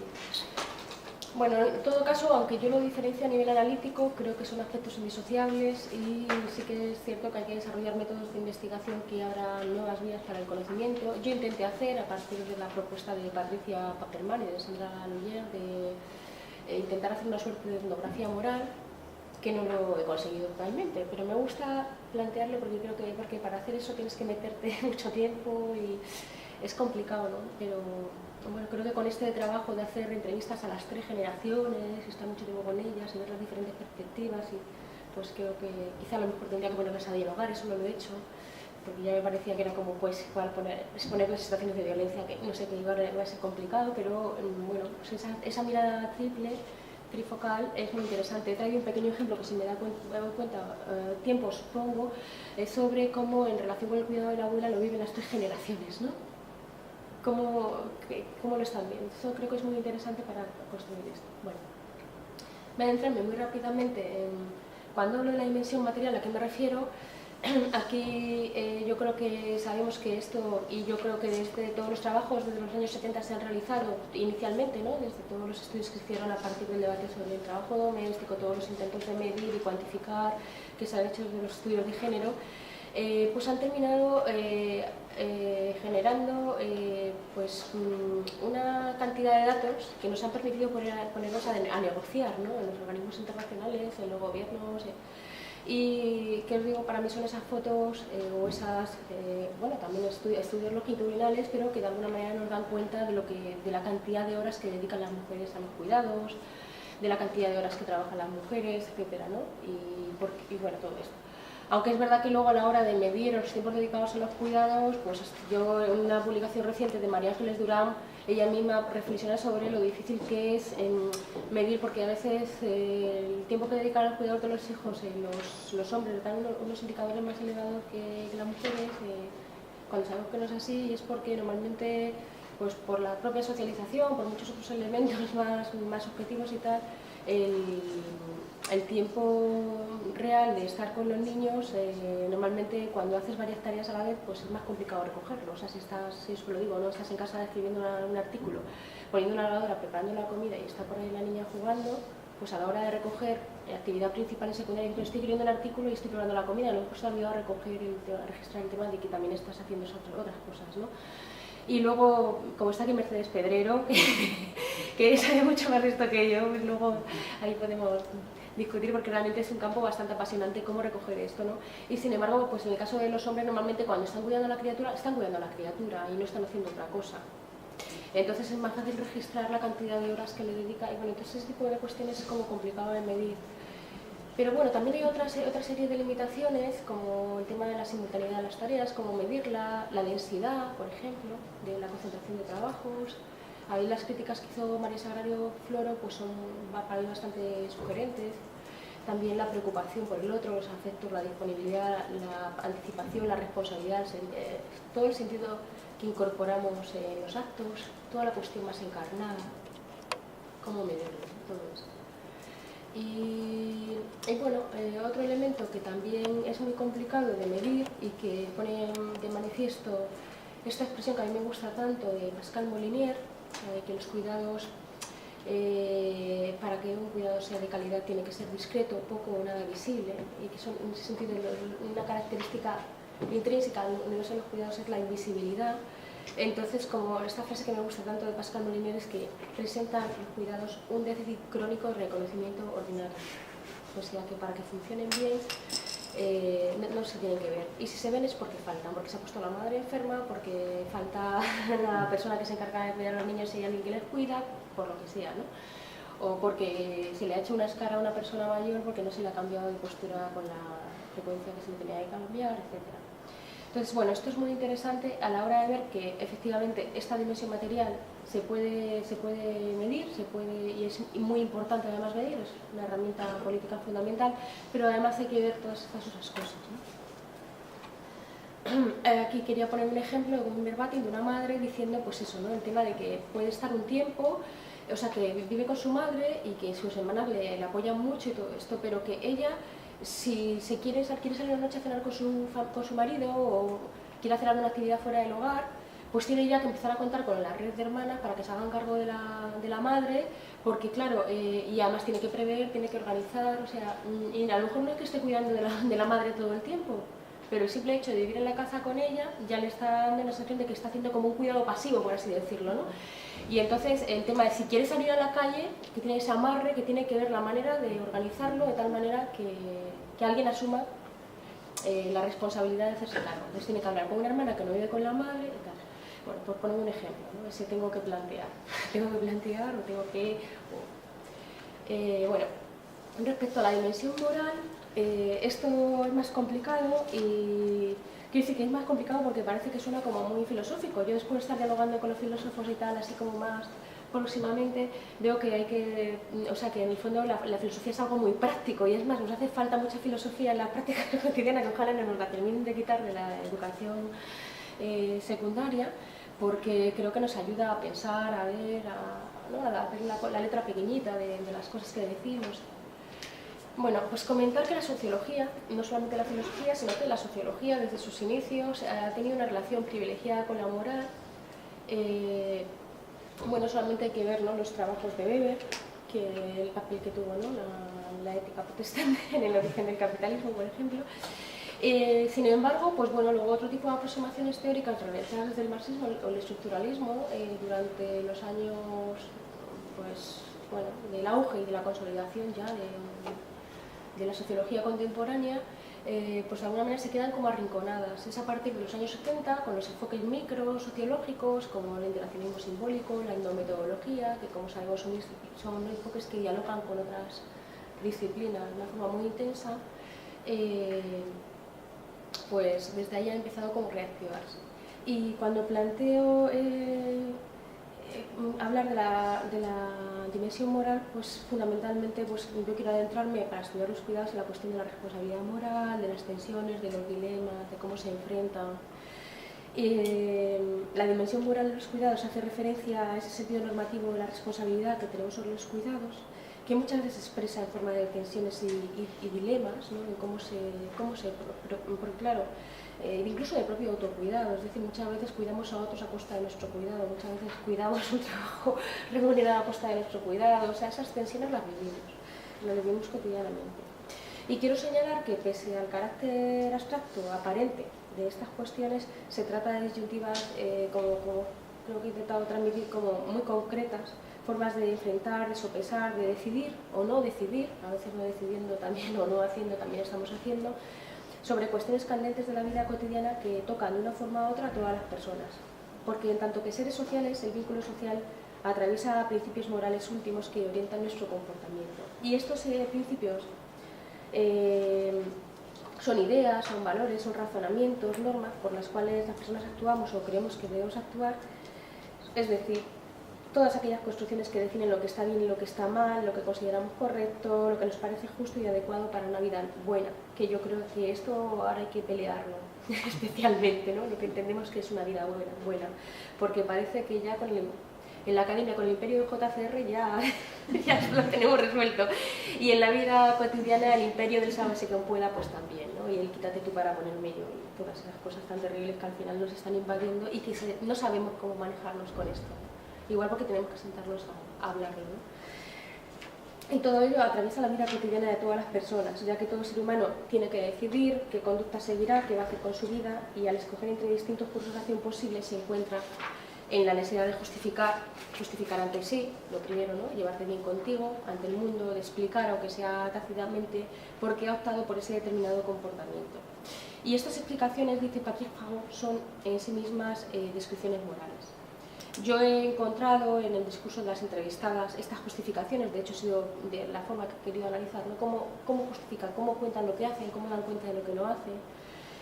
Bueno, en todo caso, aunque yo lo diferencio a nivel analítico, creo que son aspectos indisociables, y sí que es cierto que hay que desarrollar métodos de investigación que abran nuevas vías para el conocimiento. Yo intenté hacer, a partir de la propuesta de Patricia Packerman y de Sandra Luyer, de intentar hacer una suerte de etnografía moral, que no lo he conseguido totalmente, pero me gusta plantearlo porque creo que para hacer eso tienes que meterte mucho tiempo y es complicado, ¿no? Pero bueno, creo que con este trabajo de hacer entrevistas a las 3 generaciones, estar mucho tiempo con ellas y ver las diferentes perspectivas, y pues creo que quizá a lo mejor tendría que ponerles a dialogar, eso no lo he hecho, porque ya me parecía que era como pues exponerles situaciones de violencia, que no sé, que iba a ser complicado, pero bueno, pues esa mirada trifocal es muy interesante. He traído un pequeño ejemplo que, si me da cuenta, tiempo supongo, sobre cómo en relación con el cuidado de la abuela lo viven las 3 generaciones, ¿no? ¿Cómo lo están viendo? Eso creo que es muy interesante para construir esto. Bueno, voy a adentrarme muy rápidamente en, cuando hablo de la dimensión material, ¿a qué me refiero? Aquí yo creo que sabemos que esto, y yo creo que desde todos los trabajos desde los años 70 se han realizado inicialmente, ¿no? Desde todos los estudios que se hicieron a partir del debate sobre el trabajo doméstico, todos los intentos de medir y cuantificar que se han hecho desde los estudios de género, pues han terminado generando pues, una cantidad de datos que nos han permitido ponernos a negociar, ¿no? En los organismos internacionales, en los gobiernos. Y que os digo, para mí son esas fotos o esas, bueno, también estudios longitudinales, pero que de alguna manera nos dan cuenta de la cantidad de horas que dedican las mujeres a los cuidados, de la cantidad de horas que trabajan las mujeres, etcétera, ¿no? Y bueno, todo esto. Aunque es verdad que luego, a la hora de medir los tiempos dedicados a los cuidados, pues yo, en una publicación reciente de María Ángeles Durán, ella misma reflexiona sobre lo difícil que es medir, porque a veces el tiempo que dedican al cuidado de los hijos los hombres dan unos indicadores más elevados que las mujeres, cuando sabemos que no es así, y es porque normalmente, pues por la propia socialización, por muchos otros elementos más objetivos y tal, el tiempo real de estar con los niños, normalmente cuando haces varias tareas a la vez, pues es más complicado recogerlo. O sea, si os lo digo, no estás en casa escribiendo un artículo, poniendo una lavadora, preparando la comida y está por ahí la niña jugando, pues a la hora de recoger actividad principal y secundaria, yo estoy escribiendo un artículo y estoy preparando la comida, a lo mejor se ha olvidado registrar el tema de que también estás haciendo otras cosas, ¿no? Y luego, como está aquí Mercedes Pedrero, que sabe mucho más de esto que yo, pues luego ahí podemos discutir, porque realmente es un campo bastante apasionante cómo recoger esto, ¿no? Y sin embargo, pues en el caso de los hombres, normalmente cuando están cuidando a la criatura, están cuidando a la criatura y no están haciendo otra cosa. Entonces es más fácil registrar la cantidad de horas que le dedica, y bueno, entonces ese tipo de cuestiones es como complicado de medir. Pero bueno, también hay otra serie de limitaciones, como el tema de la simultaneidad de las tareas, como medirla, la densidad, por ejemplo, de la concentración de trabajos. Ahí las críticas que hizo María Sagrario Floro pues son para mí bastante sugerentes. También la preocupación por el otro, los afectos, la disponibilidad, la anticipación, la responsabilidad, todo el sentido que incorporamos en los actos, toda la cuestión más encarnada, cómo medirlo, todo eso. Y bueno, otro elemento que también es muy complicado de medir y que pone de manifiesto esta expresión que a mí me gusta tanto de Pascal Molinier, que los cuidados, para que un cuidado sea de calidad, tiene que ser discreto, poco o nada visible, y que son, en ese sentido, una característica intrínseca del universo de los cuidados es la invisibilidad. Entonces, como esta frase que me gusta tanto de Pascal Molinier es que presentan los cuidados un déficit crónico de reconocimiento ordinario. O sea, que para que funcionen bien no se tienen que ver. Y si se ven es porque faltan, porque se ha puesto la madre enferma, porque falta la persona que se encarga de cuidar a los niños y hay alguien que les cuida, por lo que sea, ¿no? O porque se le ha hecho una escara a una persona mayor porque no se le ha cambiado de postura con la frecuencia que se le tenía que cambiar, etc. Entonces, bueno, esto es muy interesante a la hora de ver que efectivamente esta dimensión material se puede medir, y es muy importante además medir, es una herramienta política fundamental, pero además hay que ver todas esas cosas, ¿no? Aquí quería poner un ejemplo de un verbatim de una madre diciendo, pues eso, ¿no? El tema de que puede estar un tiempo, o sea, que vive con su madre y que sus hermanas le apoyan mucho y todo esto, pero que ella, si quiere salir una noche a cenar con su marido o quiere hacer alguna actividad fuera del hogar, pues tiene ya que empezar a contar con la red de hermanas para que se hagan cargo de la madre, porque claro, y además tiene que prever, tiene que organizar, o sea, y a lo mejor no es que esté cuidando de la madre todo el tiempo, pero el simple hecho de vivir en la casa con ella ya le está dando la sensación de que está haciendo como un cuidado pasivo, por así decirlo, ¿no? Y entonces el tema de si quiere salir a la calle, que tiene ese amarre, que tiene que ver la manera de organizarlo de tal manera que alguien asuma la responsabilidad de hacerse cargo. Entonces tiene que hablar con una hermana que no vive con la madre y tal. Bueno, por poner un ejemplo, ¿no? Si tengo que plantear, o tengo que... bueno, respecto a la dimensión moral, esto es más complicado y quiero decir que es más complicado porque parece que suena como muy filosófico. Yo después de estar dialogando con los filósofos y tal, así como más próximamente, veo que hay que, o sea, que en el fondo la filosofía es algo muy práctico y es más, nos hace falta mucha filosofía en la práctica cotidiana que ojalá no nos la terminen de quitar de la educación secundaria, porque creo que nos ayuda a pensar, a ver, ¿no? a ver la letra pequeñita de las cosas que decimos. Bueno, pues comentar que la sociología, no solamente la filosofía, sino que la sociología desde sus inicios ha tenido una relación privilegiada con la moral. Bueno, solamente hay que ver, ¿no?, los trabajos de Weber, que el papel que tuvo, ¿no?, la ética protestante en el origen del capitalismo, por ejemplo. Sin embargo, pues bueno, luego otro tipo de aproximaciones teóricas realizadas desde el marxismo o el estructuralismo durante los años, pues, bueno, del auge y de la consolidación ya de la sociología contemporánea, pues de alguna manera se quedan como arrinconadas. Es a partir de los años 70, con los enfoques micro sociológicos, como el interaccionismo simbólico, la endometodología, que como sabemos son enfoques que dialogan con otras disciplinas de una forma muy intensa, pues desde ahí ha empezado como a reactivarse. Y cuando planteo hablar de la dimensión moral, pues fundamentalmente pues, yo quiero adentrarme para estudiar los cuidados en la cuestión de la responsabilidad moral, de las tensiones, de los dilemas, de cómo se enfrentan. La dimensión moral de los cuidados hace referencia a ese sentido normativo de la responsabilidad que tenemos sobre los cuidados, que muchas veces se expresa en forma de tensiones y dilemas, ¿no?, en cómo se porque claro, incluso del propio autocuidado, es decir, muchas veces cuidamos a otros a costa de nuestro cuidado, muchas veces cuidamos un trabajo remunerado a costa de nuestro cuidado, o sea, esas tensiones las vivimos cotidianamente. Y quiero señalar que pese al carácter abstracto, aparente, de estas cuestiones, se trata de disyuntivas, como creo que he intentado transmitir, como muy concretas, formas de enfrentar, de sopesar, de decidir o no decidir, a veces no decidiendo también o no haciendo, también estamos haciendo, sobre cuestiones candentes de la vida cotidiana que tocan de una forma u otra a todas las personas. Porque en tanto que seres sociales, el vínculo social atraviesa principios morales últimos que orientan nuestro comportamiento. Y estos principios son ideas, son valores, son razonamientos, normas por las cuales las personas actuamos o creemos que debemos actuar, es decir, todas aquellas construcciones que definen lo que está bien y lo que está mal, lo que consideramos correcto, lo que nos parece justo y adecuado para una vida buena, que yo creo que esto ahora hay que pelearlo especialmente, ¿no?, lo que entendemos que es una vida buena, porque parece que ya en la academia con el imperio de JCR ya lo tenemos resuelto, y en la vida cotidiana el imperio del sálvese quien pueda pues también, ¿no?, y el quítate tú para ponerme yo, y todas esas cosas tan terribles que al final nos están invadiendo y que no sabemos cómo manejarnos con esto. Igual porque tenemos que sentarnos a hablarlo, ¿no? Y todo ello atraviesa la vida cotidiana de todas las personas, ya que todo ser humano tiene que decidir qué conducta seguirá, qué va a hacer con su vida, y al escoger entre distintos cursos de acción posibles se encuentra en la necesidad de justificar ante sí, lo primero, ¿no? Llevarte bien contigo, ante el mundo, de explicar, aunque sea tácitamente, por qué ha optado por ese determinado comportamiento. Y estas explicaciones, dice Patrick Fagon, son en sí mismas descripciones morales. Yo he encontrado en el discurso de las entrevistadas estas justificaciones, de hecho ha sido de la forma que he querido analizar, ¿no? Cómo justifican, cómo cuentan lo que hacen, cómo dan cuenta de lo que no hacen,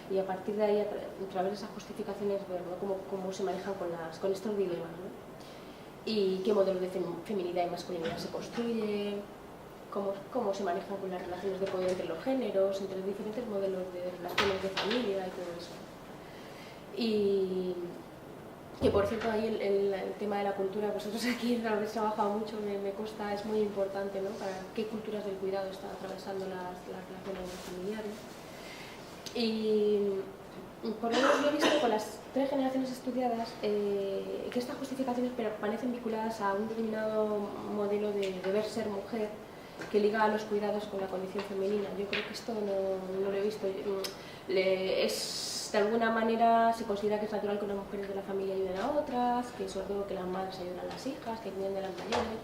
y a partir de ahí, a través de esas justificaciones, ver, ¿no? cómo se manejan con estos dilemas, ¿no? Y qué modelo de feminidad y masculinidad se construye, cómo se manejan con las relaciones de poder entre los géneros, entre los diferentes modelos de relaciones de familia y todo eso. Y que por cierto ahí el tema de la cultura, vosotros aquí lo habéis trabajado mucho, me consta, es muy importante, ¿no? Para qué culturas del cuidado están atravesando las relaciones familiares. Y por lo menos yo he visto con las 3 generaciones estudiadas que estas justificaciones permanecen vinculadas a un determinado modelo de deber ser mujer que liga a los cuidados con la condición femenina. Yo creo que esto no lo he visto. De alguna manera se considera que es natural que unas mujeres de la familia ayuden a otras, que sobre todo que las madres ayuden a las hijas, que cuiden de las mayores.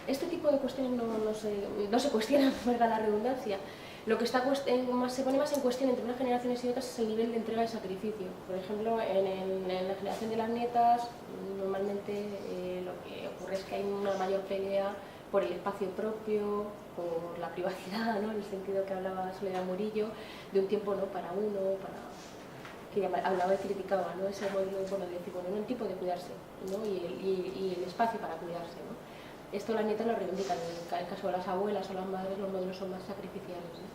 Este tipo de cuestiones no se cuestionan, valga la redundancia. Lo que se pone más en cuestión entre unas generaciones y otras es el nivel de entrega y sacrificio. Por ejemplo, en la generación de las nietas, normalmente lo que ocurre es que hay una mayor pelea por el espacio propio, por la privacidad, ¿no? En el sentido que hablaba Soledad Murillo, de un tiempo, ¿no? Para uno, que hablaba y criticaba, ¿no? Ese modelo de decir, bueno, un tipo de cuidarse, ¿no? y el espacio para cuidarse, ¿no? Esto las nietas lo reivindican, en el caso de las abuelas o las madres los modelos son más sacrificiales, ¿no?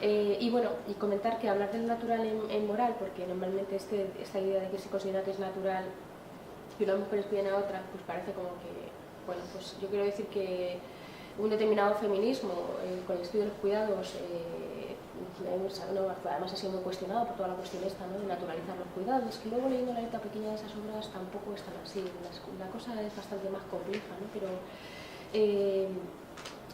Y bueno, y comentar que hablar del natural en moral, porque normalmente esta idea de que se considera que es natural que unas mujeres cuiden a otras, pues parece como que, bueno, pues yo quiero decir que un determinado feminismo con el estudio de los cuidados además ha sido muy cuestionado por toda la cuestión esta, ¿no? De naturalizar los cuidados, que luego leyendo la letra pequeña de esas obras tampoco es tan así, la cosa es bastante más compleja, ¿no? Pero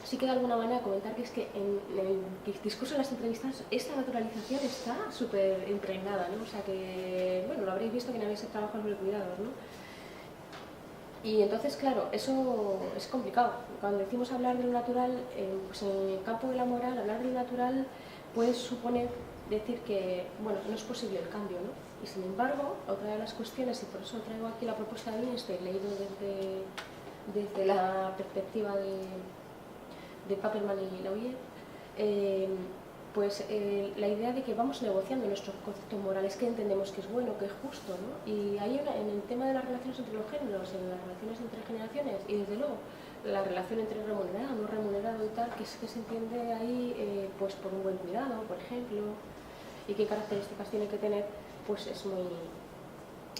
sí que de alguna manera comentar que es que en el discurso de las entrevistas esta naturalización está súper impregnada, ¿no? O sea que, bueno, lo habréis visto que no habéis trabajado sobre cuidados, ¿no? Y entonces, claro, eso es complicado. Cuando decimos hablar de lo natural, pues en el campo de la moral, hablar de lo natural puede suponer decir que, bueno, no es posible el cambio, ¿no? Y sin embargo, otra de las cuestiones, y por eso traigo aquí la propuesta de Wittgenstein, leído desde la perspectiva de Papelman y Laugier, pues la idea de que vamos negociando nuestros conceptos morales, que entendemos que es bueno, que es justo, ¿no? Y hay en el tema de las relaciones entre los géneros, en las relaciones entre generaciones, y desde luego la relación entre remunerado, no remunerado y tal, que se entiende ahí pues por un buen cuidado, por ejemplo, y qué características tiene que tener, pues es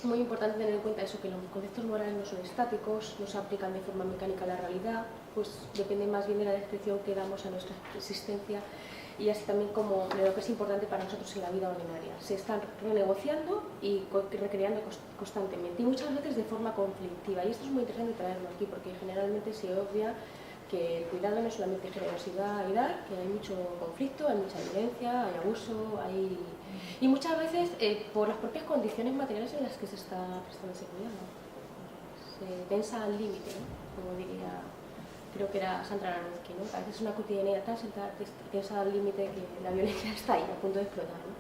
muy importante tener en cuenta eso, que los conceptos morales no son estáticos, no se aplican de forma mecánica a la realidad, pues depende más bien de la descripción que damos a nuestra existencia, y así también como de lo que es importante para nosotros en la vida ordinaria. Se están renegociando y recreando constantemente, y muchas veces de forma conflictiva, y esto es muy interesante traerlo aquí, porque generalmente se obvia que el cuidado no es solamente generosidad y dar, que hay mucho conflicto, hay mucha violencia, hay abuso, y muchas veces por las propias condiciones materiales en las que se está prestando ese cuidado. Se tensa al límite, ¿no? Como diría, creo que era Sandra Aronofsky, ¿no? A veces es una cotidianidad tan tensa al límite que la violencia está ahí, a punto de explotar, ¿no?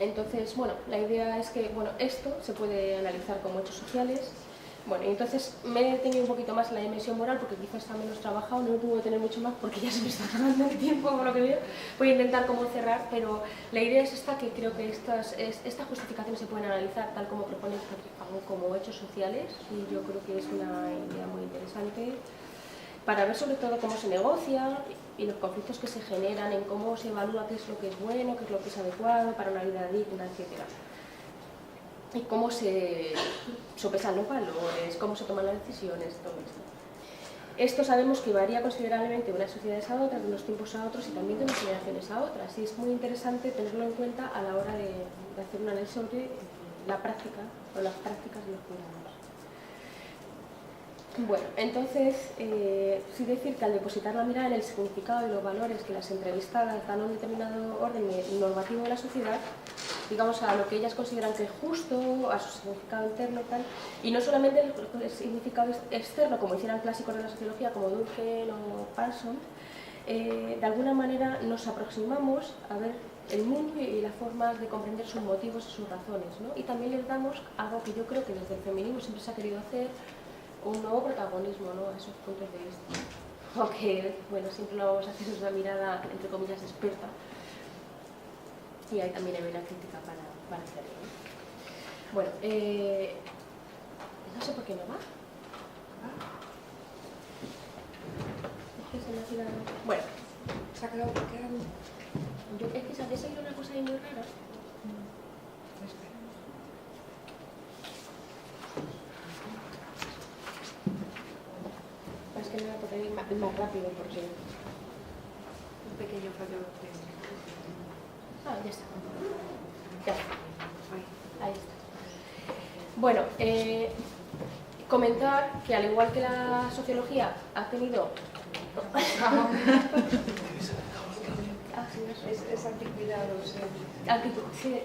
Entonces, bueno, la idea es que, bueno, esto se puede analizar como hechos sociales. Bueno, y entonces me he detenido un poquito más en la dimensión moral porque quizás está menos trabajado, no me puedo detener mucho más porque ya se me está acabando el tiempo, por lo que veo. Voy a intentar como cerrar, pero la idea es esta, que creo que estas justificaciones se pueden analizar tal como propone Patrick Fagon como hechos sociales, y yo creo que es una idea muy interesante para ver sobre todo cómo se negocia y los conflictos que se generan, en cómo se evalúa qué es lo que es bueno, qué es lo que es adecuado para una vida digna, etc. Y cómo se sopesan los valores, cómo se toman las decisiones, todo esto. Esto sabemos que varía considerablemente de unas sociedades a otras, de unos tiempos a otros y también de unas generaciones a otras. Y es muy interesante tenerlo en cuenta a la hora de hacer un análisis sobre la práctica o las prácticas de los cuidados. Bueno, entonces, sí decir que al depositar la mirada en el significado y los valores que las entrevistadas dan a un determinado orden normativo de la sociedad, digamos, a lo que ellas consideran que es justo, a su significado interno y tal, y no solamente el significado externo, como hicieran clásicos de la sociología como Durkheim o Parsons. De alguna manera nos aproximamos a ver el mundo y las formas de comprender sus motivos y sus razones, ¿no? Y también les damos algo que yo creo que desde el feminismo siempre se ha querido hacer, un nuevo protagonismo, ¿no?, a esos puntos de vista. Aunque, bueno, siempre lo vamos a hacer desde una mirada, entre comillas, experta. Y ahí también hay una crítica para hacerlo, ¿no? Bueno, no sé por qué no va. Es que se me ha quedado... Bueno, Se ha quedado bloqueado. es que sabéis que hay una cosa ahí muy rara. Espera. Es que no voy a poder ir más rápido porque... Un pequeño fallo técnico. Ah, ya está. Ya está. Ahí. Ahí está. Bueno, comentar que al igual que la sociología ha tenido... Es anticuidados. Sí,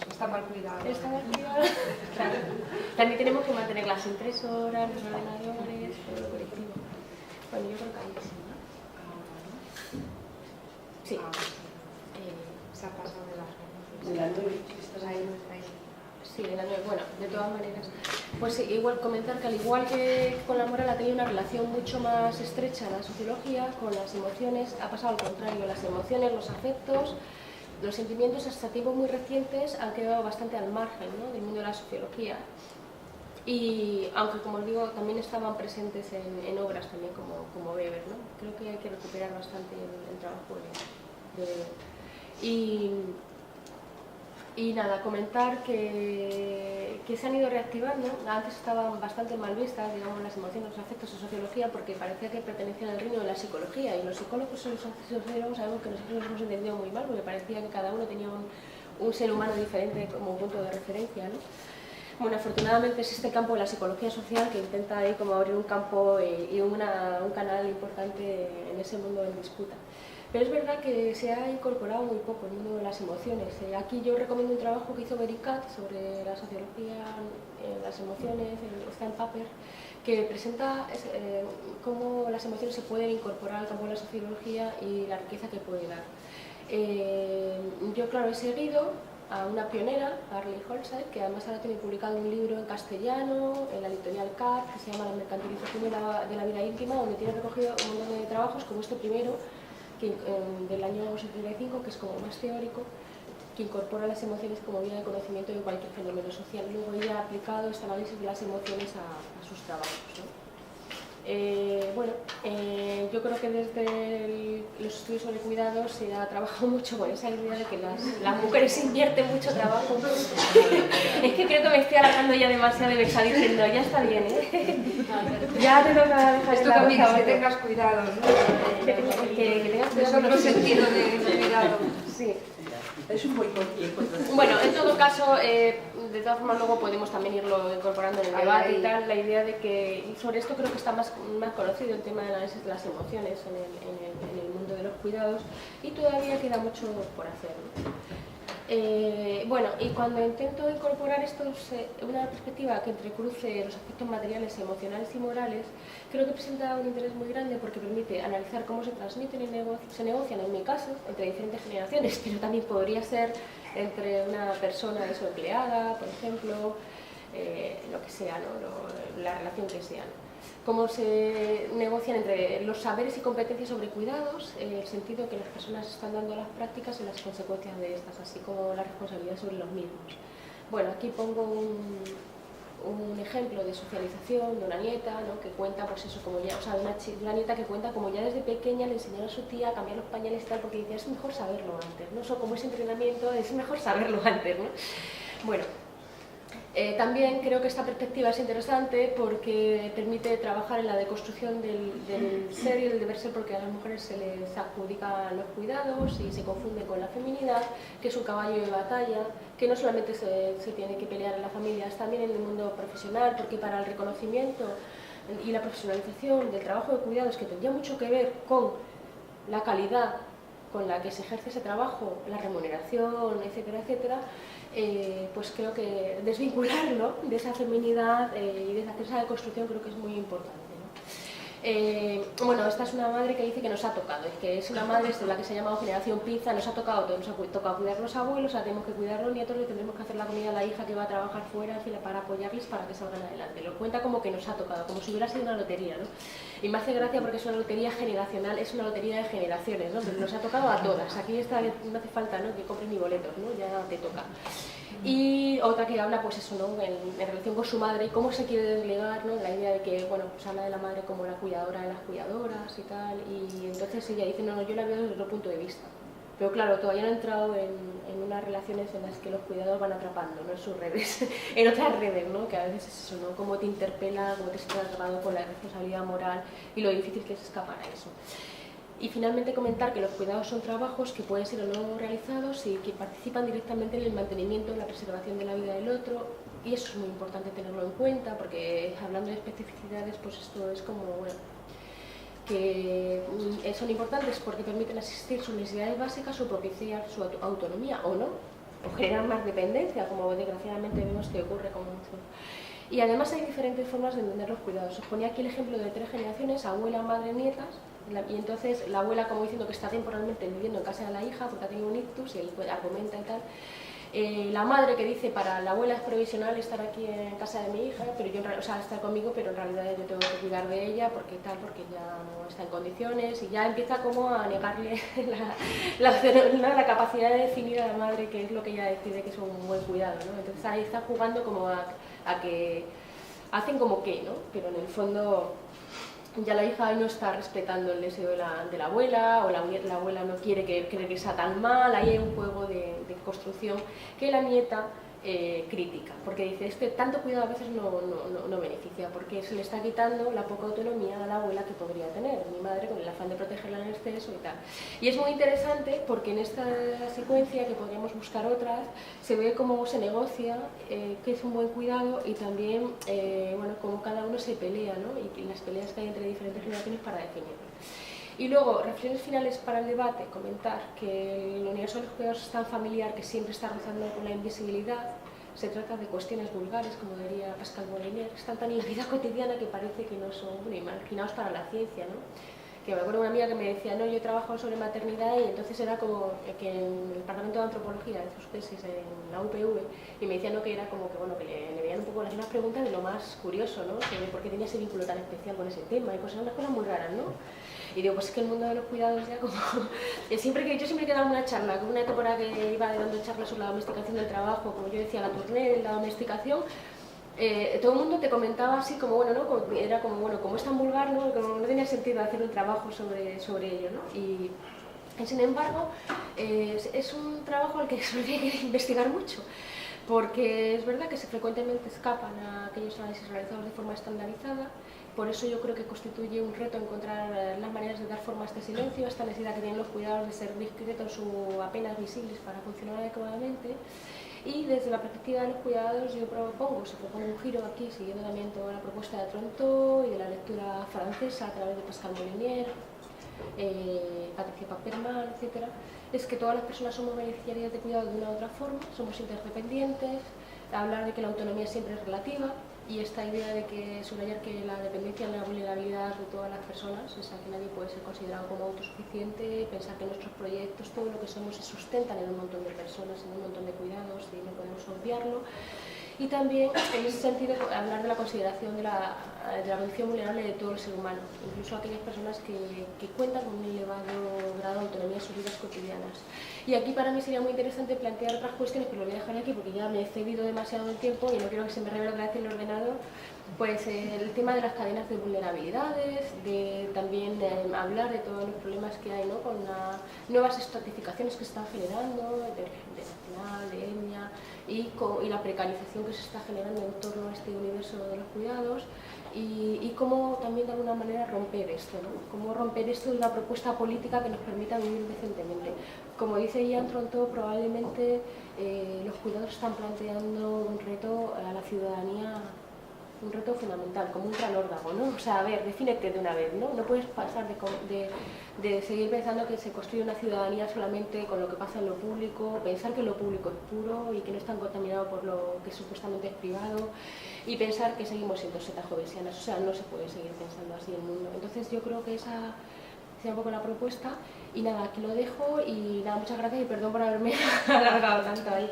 Está mal cuidado. está mal cuidado. Claro. También tenemos que mantener las impresoras, los ordenadores, todo lo colectivo. Bueno, yo creo que ahí sí, ¿no? Sí. Se ha pasado de las De la 9, estás ahí. ahí. Sí, de la 9. Bueno, de todas maneras, pues sí, igual comentar que al igual que con la moral ha tenido una relación mucho más estrecha la sociología, con las emociones ha pasado al contrario. Las emociones, los afectos, los sentimientos hasta tiempos muy recientes han quedado bastante al margen, ¿no?, del mundo de la sociología. Y aunque, como os digo, también estaban presentes en obras también como Weber, ¿no? Creo que hay que recuperar bastante el trabajo de Weber. Y nada, comentar que se han ido reactivando. Antes estaban bastante mal vistas, digamos, las emociones, los afectos en sociología, porque parecía que pertenecían al reino de la psicología, y los psicólogos y los sociólogos algo que nosotros nos hemos entendido muy mal, porque parecía que cada uno tenía un ser humano diferente como punto de referencia, ¿no? Bueno, afortunadamente es este campo de la psicología social que intenta ahí como abrir un campo y un canal importante en ese mundo en disputa. Pero es verdad que se ha incorporado muy poco el mundo de las emociones. Aquí yo recomiendo un trabajo que hizo Bericat sobre la sociología, las emociones, está en paper, que presenta cómo las emociones se pueden incorporar al campo de la sociología y la riqueza que puede dar. Yo, claro, he seguido a una pionera, Arlie Holzheim, que además ahora tiene publicado un libro en castellano, en la editorial CAR, que se llama La mercantilización de la vida íntima, donde tiene recogido un montón de trabajos, como este primero, del año 75, que es como más teórico, que incorpora las emociones como vía de conocimiento de cualquier fenómeno social. Luego ella ha aplicado este análisis de las emociones a sus trabajos, ¿no? Yo creo que desde los estudios sobre cuidados se ha trabajado mucho con esa idea de que las mujeres invierten mucho trabajo. Es que creo que me estoy alargando ya demasiado y me está diciendo, ya está bien, ¿eh? Ya te toca dejar Esto también es que tengas cuidado, ¿no? que tengas cuidado. Es otro sentido de cuidado. Sí. Es un boicot. Bueno, en todo caso, de todas formas luego podemos también irlo incorporando en el debate y tal, la idea de que, y sobre esto creo que está más conocido el tema del análisis de las emociones en el mundo de los cuidados, y todavía queda mucho por hacer, ¿no? Bueno, y cuando intento incorporar esto, una perspectiva que entrecruce los aspectos materiales, emocionales y morales, creo que presenta un interés muy grande porque permite analizar cómo se transmiten y se negocian, en mi caso, entre diferentes generaciones, pero también podría ser entre una persona y su empleada, por ejemplo, lo que sea, ¿no? La relación que sea, ¿no? Cómo se negocian entre los saberes y competencias sobre cuidados, el sentido que las personas están dando a las prácticas y las consecuencias de estas, así como la responsabilidad sobre los mismos. Bueno, aquí pongo un ejemplo de socialización de una nieta, ¿no?, que cuenta, pues eso, como ya, o sea, una nieta que cuenta como ya desde pequeña le enseñaron a su tía a cambiar los pañales y tal, porque decía, es mejor saberlo antes, ¿no? Eso, como ese entrenamiento, es mejor saberlo antes, ¿no? Bueno. También creo que esta perspectiva es interesante porque permite trabajar en la deconstrucción del ser y del deber ser, porque a las mujeres se les adjudican los cuidados y se confunde con la feminidad, que es un caballo de batalla, que no solamente se tiene que pelear en la familia, es también en el mundo profesional, porque para el reconocimiento y la profesionalización del trabajo de cuidados, que tendría mucho que ver con la calidad con la que se ejerce ese trabajo, la remuneración, etcétera, etcétera, pues creo que desvincularlo de esa feminidad y de hacer esa deconstrucción creo que es muy importante, ¿no? Bueno, esta es una madre que dice que nos ha tocado, que es una madre de la que se ha llamado generación pinza, nos ha tocado todo, nos ha tocado cuidar los abuelos, ahora tenemos que cuidar los nietos, le tendremos que hacer la comida a la hija que va a trabajar fuera, para apoyarles para que salgan adelante. Lo cuenta como que nos ha tocado, como si hubiera sido una lotería, ¿no? Y me hace gracia porque es una lotería generacional, es una lotería de generaciones, ¿no? Pero nos ha tocado a todas, aquí no hace falta, ¿no?, que compren ni boletos, ¿no? Ya te toca. Y otra que habla, pues eso, ¿no?, en relación con su madre y cómo se quiere desligar, ¿no?, la idea de que, bueno, pues habla de la madre como la cuidadora de las cuidadoras y tal, y entonces ella dice, no, yo la veo desde otro punto de vista. Pero claro, todavía no he entrado en unas relaciones en las que los cuidadores van atrapando, ¿no?, en sus redes, en otras redes, ¿no?, que a veces es eso, ¿no?, cómo te interpela, cómo te sientes atrapado con la responsabilidad moral y lo difícil que es escapar a eso. Y finalmente comentar que los cuidados son trabajos que pueden ser o no realizados y que participan directamente en el mantenimiento, en la preservación de la vida del otro, y eso es muy importante tenerlo en cuenta, porque hablando de especificidades, pues esto es como, bueno, que son importantes porque permiten asistir sus necesidades básicas o propiciar su autonomía, o no, o generar más dependencia, como desgraciadamente vemos que ocurre con muchos. Y además hay diferentes formas de entender los cuidados. Os ponía aquí el ejemplo de 3 generaciones, abuela, madre, nietas, y entonces la abuela como diciendo que está temporalmente viviendo en casa de la hija porque ha tenido un ictus y él argumenta y tal. La madre que dice, para la abuela es provisional estar aquí en casa de mi hija, pero yo, o sea, estar conmigo, pero en realidad yo tengo que cuidar de ella porque ya no está en condiciones, y ya empieza como a negarle la capacidad de definir a la madre qué es lo que ella decide que es un buen cuidado, ¿no? Entonces ahí está jugando como a que hacen como que, ¿no?, pero en el fondo ya la hija ahí no está respetando el deseo de la abuela, o la abuela no quiere que sea tan mal. Ahí hay un juego de construcción que la nieta crítica, porque dice, tanto cuidado a veces no beneficia, porque se le está quitando la poca autonomía a la abuela que podría tener, mi madre, con el afán de protegerla en exceso y tal. Y es muy interesante porque en esta secuencia, que podríamos buscar otras, se ve cómo se negocia qué es un buen cuidado, y también bueno, cómo cada uno se pelea, ¿no?, y las peleas que hay entre diferentes generaciones para definirlo. Y luego, reflexiones finales para el debate, comentar que el universo de los cuidados es tan familiar que siempre está rozando con la invisibilidad. Se trata de cuestiones vulgares, como diría Pascal Molinier, que están tan en la vida cotidiana que parece que no son, bueno, imaginaos para la ciencia, ¿no? Que me acuerdo de una amiga que me decía, no, yo he trabajado sobre maternidad, y entonces era como que en el departamento de antropología de sus tesis en la UPV, y me decía, no, que era como que, bueno, que le veían un poco las mismas preguntas de lo más curioso, ¿no?, que por qué tenía ese vínculo tan especial con ese tema, y pues eran unas cosas muy raras, ¿no? Y digo, pues es que el mundo de los cuidados ya como... yo siempre que daba una charla, con una temporada que iba dando charlas sobre la domesticación del trabajo, como yo decía, la tournée de la domesticación, todo el mundo te comentaba así como, bueno, ¿no?, era como, bueno, como es tan vulgar, ¿no?, como no tenía sentido hacer un trabajo sobre ello, ¿no? Y sin embargo, es un trabajo al que hay que investigar mucho, porque es verdad que frecuentemente escapan a aquellos análisis realizados de forma estandarizada. Por eso yo creo que constituye un reto encontrar las maneras de dar forma a este silencio, a esta necesidad que tienen los cuidados de ser discretos o apenas visibles para funcionar adecuadamente. Y desde la perspectiva de los cuidados yo se propone un giro aquí, siguiendo también toda la propuesta de Tronto y de la lectura francesa a través de Pascal Molinier, Patricia Paperman, etc. Es que todas las personas somos beneficiarias de cuidado de una u otra forma, somos interdependientes, hablar de que la autonomía siempre es relativa, y esta idea de que subrayar que la dependencia y la vulnerabilidad de todas las personas, o sea, que nadie puede ser considerado como autosuficiente, pensar que nuestros proyectos, todo lo que somos, se sustentan en un montón de personas, en un montón de cuidados, y no podemos obviarlo. Y también, en ese sentido, hablar de la consideración de la condición vulnerable de todo el ser humano, incluso aquellas personas que cuentan con un elevado grado de autonomía en sus vidas cotidianas. Y aquí para mí sería muy interesante plantear otras cuestiones, pero lo voy a dejar aquí porque ya me he excedido demasiado el tiempo y no quiero que se me revele otra vez el ordenador. Pues el tema de las cadenas de vulnerabilidades, también hablar de todos los problemas que hay, ¿no?, con las nuevas estratificaciones que se están generando, de nacional, de etnia, y la precarización que se está generando en torno a este universo de los cuidados, y cómo también de alguna manera romper esto, ¿no?, cómo romper esto de una propuesta política que nos permita vivir decentemente. Como dice Jean Tronto, probablemente los cuidados están planteando un reto a la ciudadanía un reto fundamental, como un gran órdago, ¿no? O sea, a ver, defínete de una vez, ¿no? No puedes pasar de seguir pensando que se construye una ciudadanía solamente con lo que pasa en lo público, pensar que lo público es puro y que no es tan contaminado por lo que supuestamente es privado, y pensar que seguimos siendo setas jovesianas. O sea, no se puede seguir pensando así el mundo. Entonces yo creo que esa sea un poco la propuesta, y nada, aquí lo dejo, y nada, muchas gracias y perdón por haberme alargado tanto ahí.